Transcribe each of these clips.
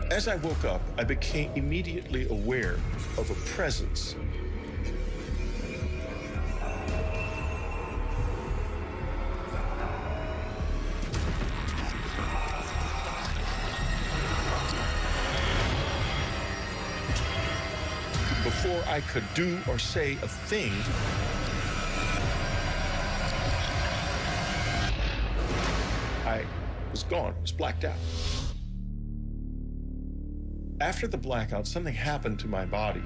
As I woke up, I became immediately aware of a presence. Before I could do or say a thing, I was gone, I was blacked out. After the blackout, something happened to my body.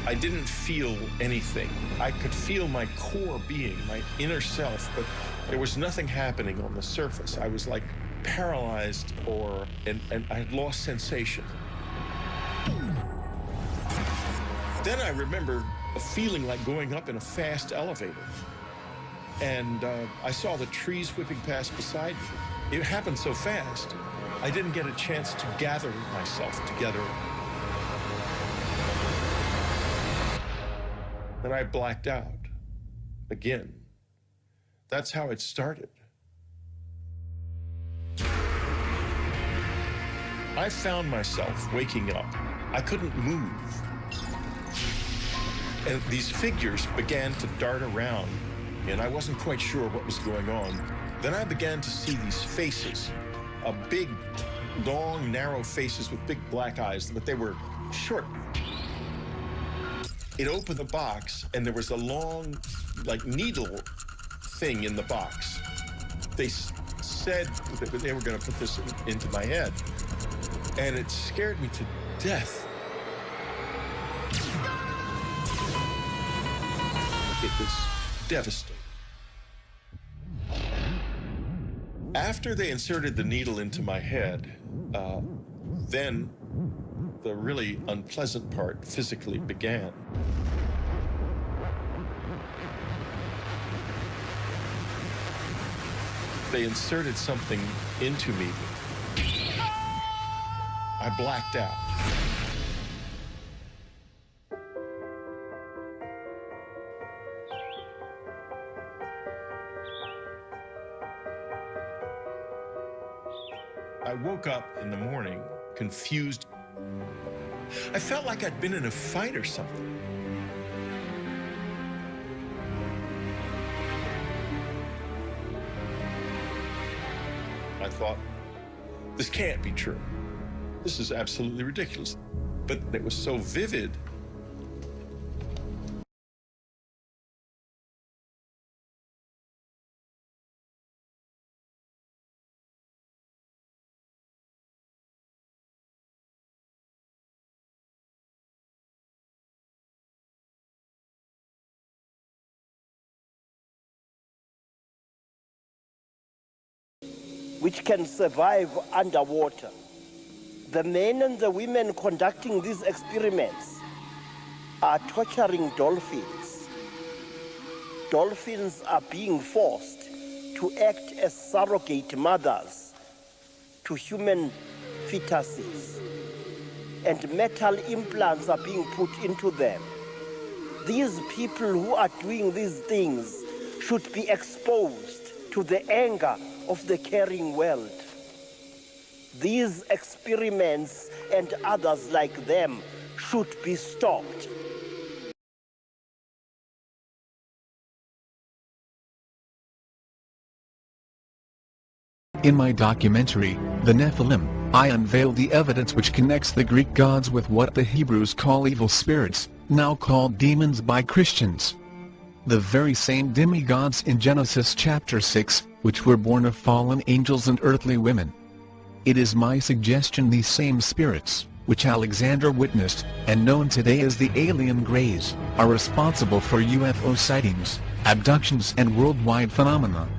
I didn't feel anything. I could feel my core being, my inner self, but there was nothing happening on the surface. I was like paralyzed and I had lost sensation. Then I remember a feeling like going up in a fast elevator. And I saw the trees whipping past beside me. It happened so fast, I didn't get a chance to gather myself together. Then I blacked out again. That's how it started. I found myself waking up. I couldn't move. And these figures began to dart around, and I wasn't quite sure what was going on. Then I began to see these faces, big, long, narrow faces with big black eyes, but they were short. It opened the box, and there was a long, like, needle thing in the box. They said that they were going to put this into my head, and it scared me to death. It was devastating. After they inserted the needle into my head, then the really unpleasant part physically began. They inserted something into me. I blacked out. I woke up in the morning, confused. I felt like I'd been in a fight or something. I thought, this can't be true. This is absolutely ridiculous. But it was so vivid. Which can survive underwater. The men and the women conducting these experiments are torturing dolphins. Dolphins are being forced to act as surrogate mothers to human fetuses, and metal implants are being put into them. These people who are doing these things should be exposed to the anger of the caring world. These experiments and others like them should be stopped. In my documentary, The Nephilim, I unveil the evidence which connects the Greek gods with what the Hebrews call evil spirits, now called demons by Christians. The very same demigods in Genesis chapter 6, which were born of fallen angels and earthly women. It is my suggestion these same spirits, which Alexander witnessed, and known today as the alien greys, are responsible for UFO sightings, abductions and worldwide phenomena.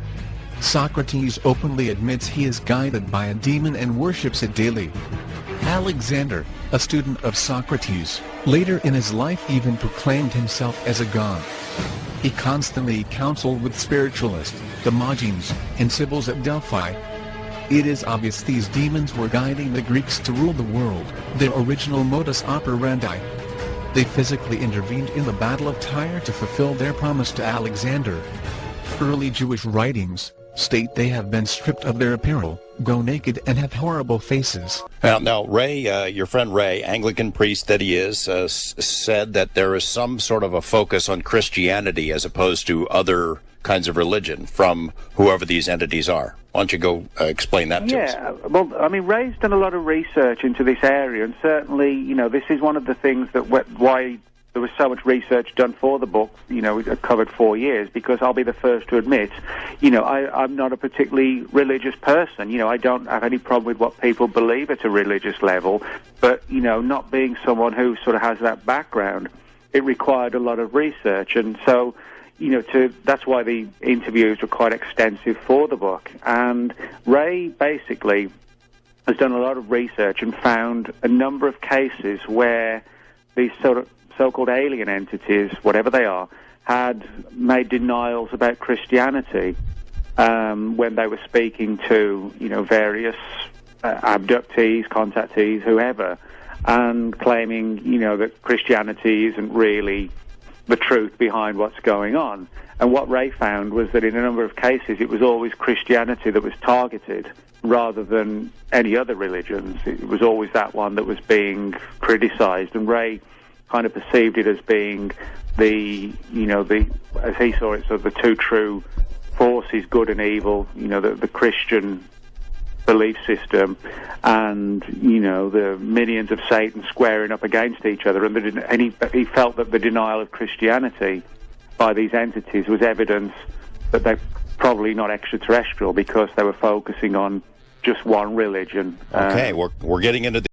Socrates openly admits he is guided by a demon and worships it daily. Alexander, a student of Socrates, later in his life even proclaimed himself as a god. He constantly counseled with spiritualists, the Magians, and Sibyls at Delphi. It is obvious these demons were guiding the Greeks to rule the world, their original modus operandi. They physically intervened in the Battle of Tyre to fulfill their promise to Alexander. Early Jewish writings, state they have been stripped of their apparel, go naked and have horrible faces. Now, Ray, your friend Ray, Anglican priest that he is, said that there is some sort of a focus on Christianity as opposed to other kinds of religion from whoever these entities are. Why don't you go explain that to us? Yeah, well, I mean, Ray's done a lot of research into this area, and certainly, you know, this is one of the things that why there was so much research done for the book. You know, it covered 4 years, because I'll be the first to admit, you know, I'm not a particularly religious person. You know, I don't have any problem with what people believe at a religious level, but, you know, not being someone who sort of has that background, it required a lot of research, and so, you know, that's why the interviews were quite extensive for the book. And Ray basically has done a lot of research and found a number of cases where these sort of so-called alien entities, whatever they are, had made denials about Christianity when they were speaking to, you know, various abductees, contactees, whoever, and claiming, you know, that Christianity isn't really the truth behind what's going on. And what Ray found was that in a number of cases it was always Christianity that was targeted rather than any other religions. It was always that one that was being criticized, and Ray kind of perceived it as being the, you know, as he saw it, sort of the two true forces, good and evil, you know, the Christian belief system and, you know, the minions of Satan squaring up against each other. And he felt that the denial of Christianity by these entities was evidence that they're probably not extraterrestrial, because they were focusing on just one religion. Okay, we're getting into the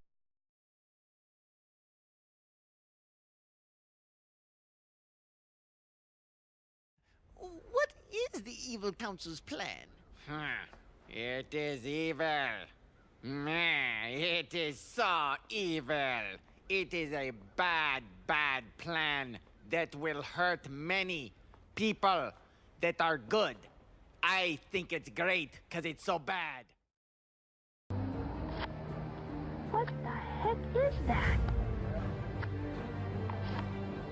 What is the evil council's plan? It is evil. It is so evil. It is a bad, bad plan that will hurt many people that are good. I think it's great because it's so bad. What the heck is that?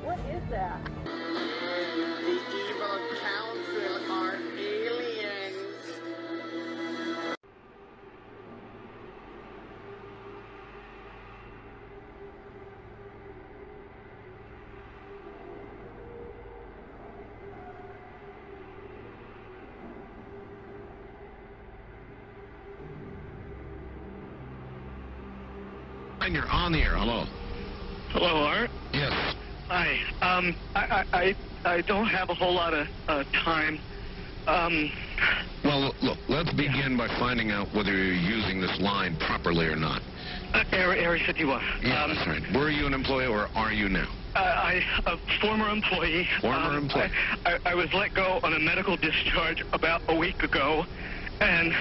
What is that? The evil council are aliens. And you're on the air. Hello. Hello, Art. Yes. Hi. I don't have a whole lot of time. Well, look, let's begin by finding out whether you're using this line properly or not. Area 51. Yeah, that's right. Were you an employee or are you now? A former employee. Former employee. I was let go on a medical discharge about a week ago, and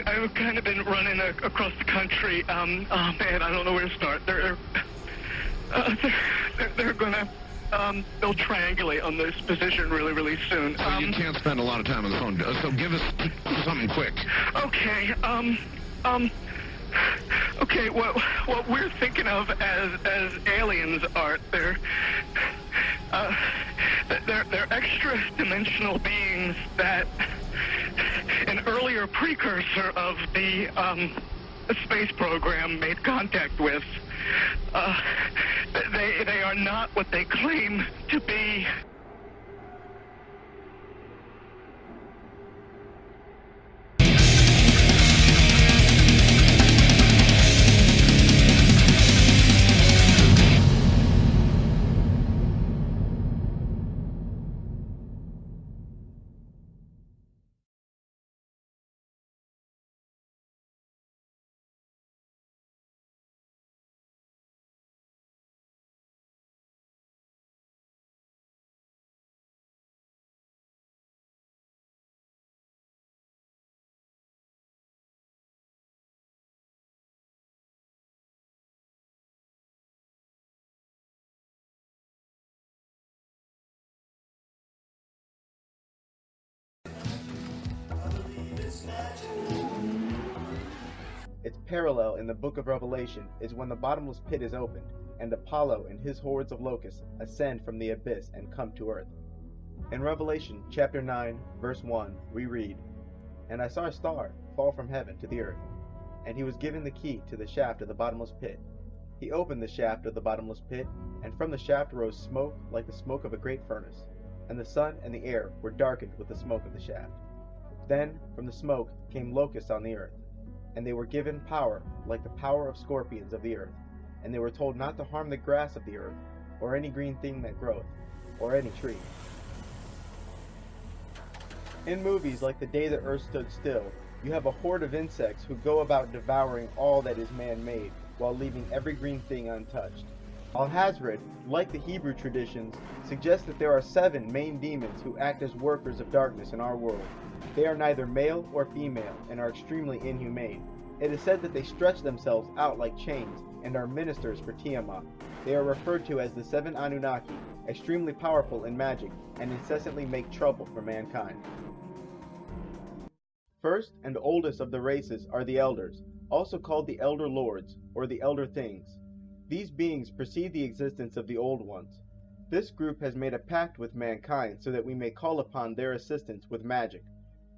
I've kind of been running across the country. Oh man, I don't know where to start. They're gonna they'll triangulate on this position really, really soon. So you can't spend a lot of time on the phone. So give us something quick. Okay. Okay. What we're thinking of as aliens, Art, they're extra-dimensional beings that an earlier precursor of the space program made contact with. They are not what they claim to be. Its parallel in the book of Revelation is when the bottomless pit is opened, and Apollo and his hordes of locusts ascend from the abyss and come to earth. In Revelation chapter 9, verse 1, we read, "And I saw a star fall from heaven to the earth, and he was given the key to the shaft of the bottomless pit. He opened the shaft of the bottomless pit, and from the shaft rose smoke like the smoke of a great furnace, and the sun and the air were darkened with the smoke of the shaft. Then from the smoke came locusts on the earth, and they were given power like the power of scorpions of the earth, and they were told not to harm the grass of the earth, or any green thing that groweth, or any tree." In movies like The Day the Earth Stood Still, you have a horde of insects who go about devouring all that is man-made, while leaving every green thing untouched. Alhazred, like the Hebrew traditions, suggests that there are 7 main demons who act as workers of darkness in our world. They are neither male or female, and are extremely inhumane. It is said that they stretch themselves out like chains, and are ministers for Tiamat. They are referred to as the 7 Anunnaki, extremely powerful in magic, and incessantly make trouble for mankind. First and oldest of the races are the Elders, also called the Elder Lords, or the Elder Things. These beings precede the existence of the Old Ones. This group has made a pact with mankind so that we may call upon their assistance with magic.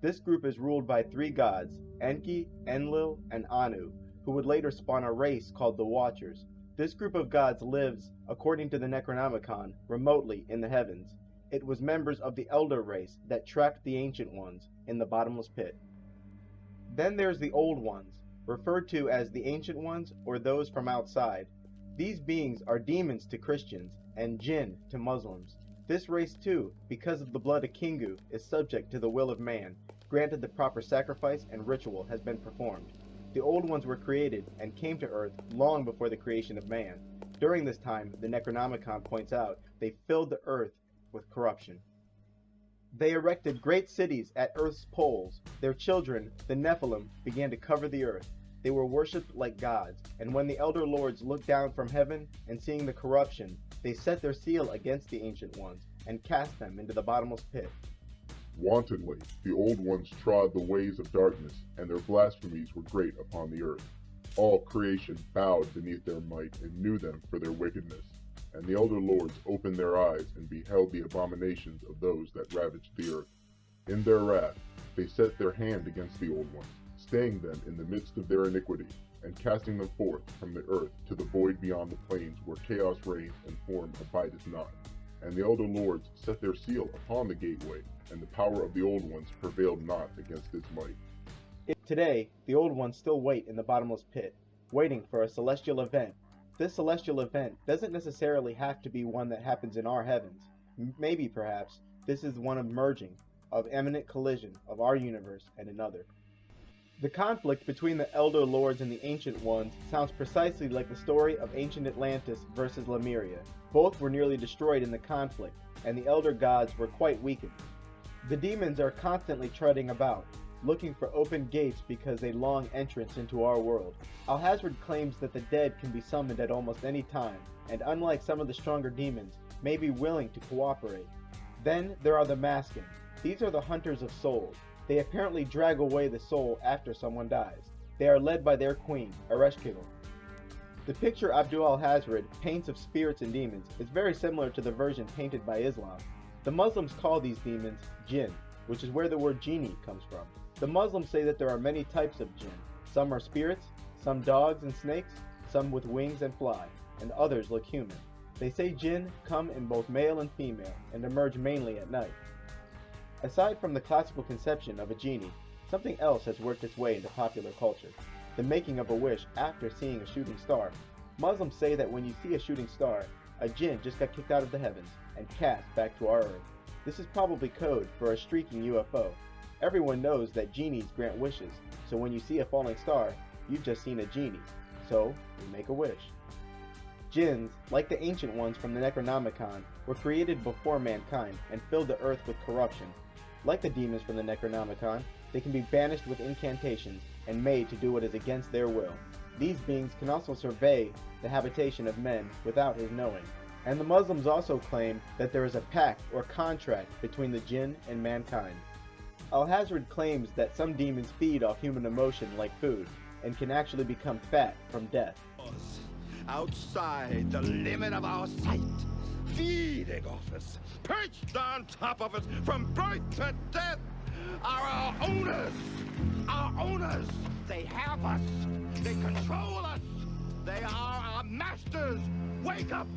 This group is ruled by 3 gods, Enki, Enlil, and Anu, who would later spawn a race called the Watchers. This group of gods lives, according to the Necronomicon, remotely in the heavens. It was members of the Elder race that trapped the Ancient Ones in the bottomless pit. Then there's the Old Ones, referred to as the Ancient Ones or those from outside. These beings are demons to Christians and jinn to Muslims. This race too, because of the blood of Kingu, is subject to the will of man, granted the proper sacrifice and ritual has been performed. The Old Ones were created and came to Earth long before the creation of man. During this time, the Necronomicon points out, they filled the Earth with corruption. They erected great cities at Earth's poles. Their children, the Nephilim, began to cover the earth. They were worshipped like gods, and when the Elder Lords looked down from heaven and seeing the corruption, they set their seal against the Ancient Ones and cast them into the bottomless pit. Wantonly, the Old Ones trod the ways of darkness, and their blasphemies were great upon the earth. All creation bowed beneath their might and knew them for their wickedness. And the Elder Lords opened their eyes and beheld the abominations of those that ravaged the earth. In their wrath, they set their hand against the Old Ones, staying them in the midst of their iniquity, and casting them forth from the earth to the void beyond the plains, where chaos reigns and form abideth not. And the Elder Lords set their seal upon the gateway, and the power of the Old Ones prevailed not against its might. Today, the Old Ones still wait in the bottomless pit, waiting for a celestial event. This celestial event doesn't necessarily have to be one that happens in our heavens. Maybe, perhaps, this is one of merging, of imminent collision of our universe and another. The conflict between the Elder Lords and the Ancient Ones sounds precisely like the story of ancient Atlantis versus Lemuria. Both were nearly destroyed in the conflict, and the Elder Gods were quite weakened. The demons are constantly treading about, looking for open gates because they long entrance into our world. Alhazred claims that the dead can be summoned at almost any time, and unlike some of the stronger demons, may be willing to cooperate. Then there are the Maskin. These are the hunters of souls. They apparently drag away the soul after someone dies. They are led by their queen, Ereshkigal. The picture Abdul Alhazred paints of spirits and demons is very similar to the version painted by Islam. The Muslims call these demons jinn, which is where the word genie comes from. The Muslims say that there are many types of jinn. Some are spirits, some dogs and snakes, some with wings and fly, and others look human. They say jinn come in both male and female, and emerge mainly at night. Aside from the classical conception of a genie, something else has worked its way into popular culture: the making of a wish after seeing a shooting star. Muslims say that when you see a shooting star, a jinn just got kicked out of the heavens and cast back to our earth. This is probably code for a streaking UFO. Everyone knows that genies grant wishes, so when you see a falling star, you've just seen a genie. So, we make a wish. Jinns, like the Ancient Ones from the Necronomicon, were created before mankind and filled the earth with corruption. Like the demons from the Necronomicon, they can be banished with incantations and made to do what is against their will. These beings can also survey the habitation of men without his knowing. And the Muslims also claim that there is a pact or contract between the jinn and mankind. Alhazred claims that some demons feed off human emotion like food, and can actually become fat from death. Outside the limit of our sight, feeding off us, perched on top of us from birth to death, are our owners. Our owners. They have us. They control us. They are our masters. Wake up!